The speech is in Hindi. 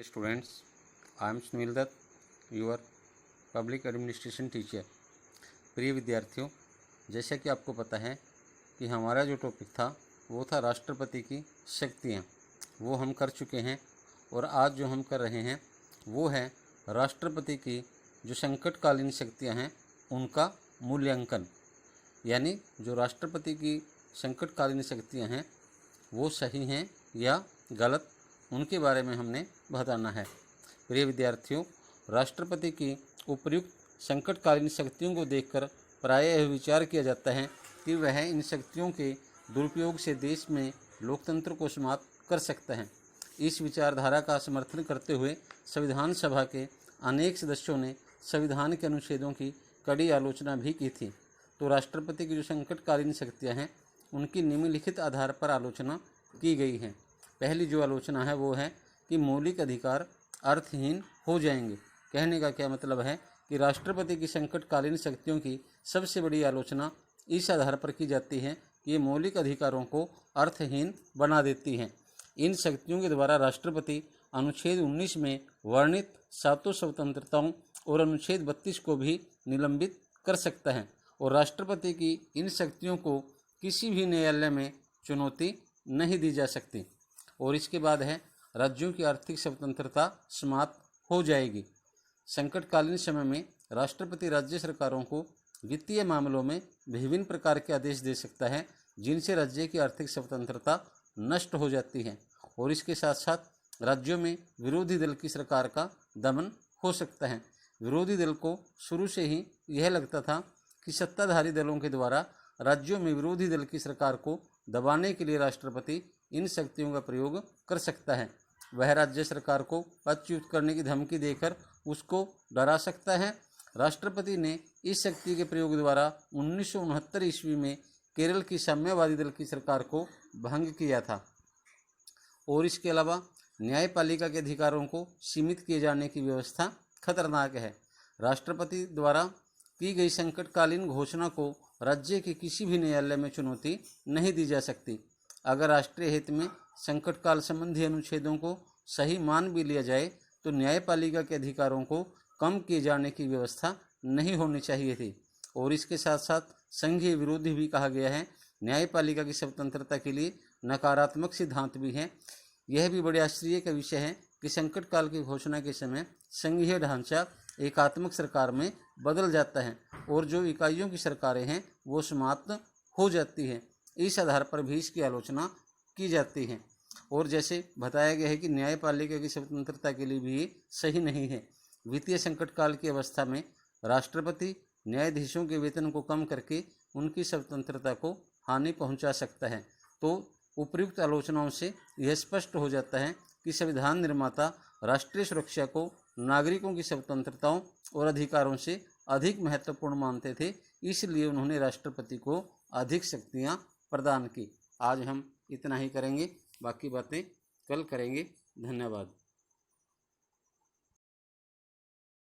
Students, I am Sunil Dutt, your public administration teacher. प्रिय विद्यार्थियों, जैसा कि आपको पता है कि हमारा जो टॉपिक था वो था राष्ट्रपति की शक्तियाँ, वो हम कर चुके हैं। और आज जो हम कर रहे हैं वो है राष्ट्रपति की जो संकटकालीन शक्तियाँ हैं उनका मूल्यांकन। यानी जो राष्ट्रपति की संकटकालीन शक्तियाँ हैं वो सही हैं या गलत, उनके बारे में हमने बताना है। प्रिय विद्यार्थियों, राष्ट्रपति की उपयुक्त संकटकालीन शक्तियों को देखकर प्रायः यह विचार किया जाता है कि वह इन शक्तियों के दुरुपयोग से देश में लोकतंत्र को समाप्त कर सकता है। इस विचारधारा का समर्थन करते हुए संविधान सभा के अनेक सदस्यों ने संविधान के अनुच्छेदों की कड़ी आलोचना भी की थी। तो राष्ट्रपति की जो संकटकालीन शक्तियाँ हैं उनकी निम्नलिखित आधार पर आलोचना की गई है। पहली जो आलोचना है वो है कि मौलिक अधिकार अर्थहीन हो जाएंगे। कहने का क्या मतलब है कि राष्ट्रपति की संकटकालीन शक्तियों की सबसे बड़ी आलोचना इस आधार पर की जाती है कि ये मौलिक अधिकारों को अर्थहीन बना देती हैं। इन शक्तियों के द्वारा राष्ट्रपति अनुच्छेद 19 में वर्णित 7 स्वतंत्रताओं और अनुच्छेद 32 को भी निलंबित कर सकता है और राष्ट्रपति की इन शक्तियों को किसी भी न्यायालय में चुनौती नहीं दी जा सकती। और इसके बाद है राज्यों की आर्थिक स्वतंत्रता समाप्त हो जाएगी। संकटकालीन समय में राष्ट्रपति राज्य सरकारों को वित्तीय मामलों में विभिन्न प्रकार के आदेश दे सकता है जिनसे राज्य की आर्थिक स्वतंत्रता नष्ट हो जाती है। और इसके साथ साथ राज्यों में विरोधी दल की सरकार का दमन हो सकता है। विरोधी दल को शुरू से ही यह लगता था कि सत्ताधारी दलों के द्वारा राज्यों में विरोधी दल की सरकार को दबाने के लिए राष्ट्रपति इन शक्तियों का प्रयोग कर सकता है। वह राज्य सरकार को पदच्युत करने की धमकी देकर उसको डरा सकता है। राष्ट्रपति ने इस शक्ति के प्रयोग द्वारा 1969 ईस्वी में केरल की साम्यवादी दल की सरकार को भंग किया था। और इसके अलावा न्यायपालिका के अधिकारों को सीमित किए जाने की व्यवस्था खतरनाक है। राष्ट्रपति द्वारा की गई संकटकालीन घोषणा को राज्य के किसी भी न्यायालय में चुनौती नहीं दी जा सकती। अगर राष्ट्रीय हित में संकटकाल संबंधी अनुच्छेदों को सही मान भी लिया जाए तो न्यायपालिका के अधिकारों को कम किए जाने की व्यवस्था नहीं होनी चाहिए थी। और इसके साथ साथ संघीय विरोधी भी कहा गया है। न्यायपालिका की स्वतंत्रता के लिए नकारात्मक सिद्धांत भी हैं। यह भी बड़े आश्चर्य का विषय है कि संकटकाल की घोषणा के समय संघीय ढांचा एकात्मक सरकार में बदल जाता है और जो इकाइयों की सरकारें हैं वो समाप्त हो जाती हैं। इस आधार पर भी इसकी आलोचना की जाती है। और जैसे बताया गया है कि न्यायपालिका की स्वतंत्रता के लिए भी ये सही नहीं है। वित्तीय संकटकाल की अवस्था में राष्ट्रपति न्यायाधीशों के वेतन को कम करके उनकी स्वतंत्रता को हानि पहुंचा सकता है। तो उपयुक्त आलोचनाओं से यह स्पष्ट हो जाता है कि संविधान निर्माता राष्ट्रीय सुरक्षा को नागरिकों की स्वतंत्रताओं और अधिकारों से अधिक महत्वपूर्ण मानते थे, इसलिए उन्होंने राष्ट्रपति को अधिक शक्तियां प्रदान की। आज हम इतना ही करेंगे, बाकी बातें कल करेंगे। धन्यवाद।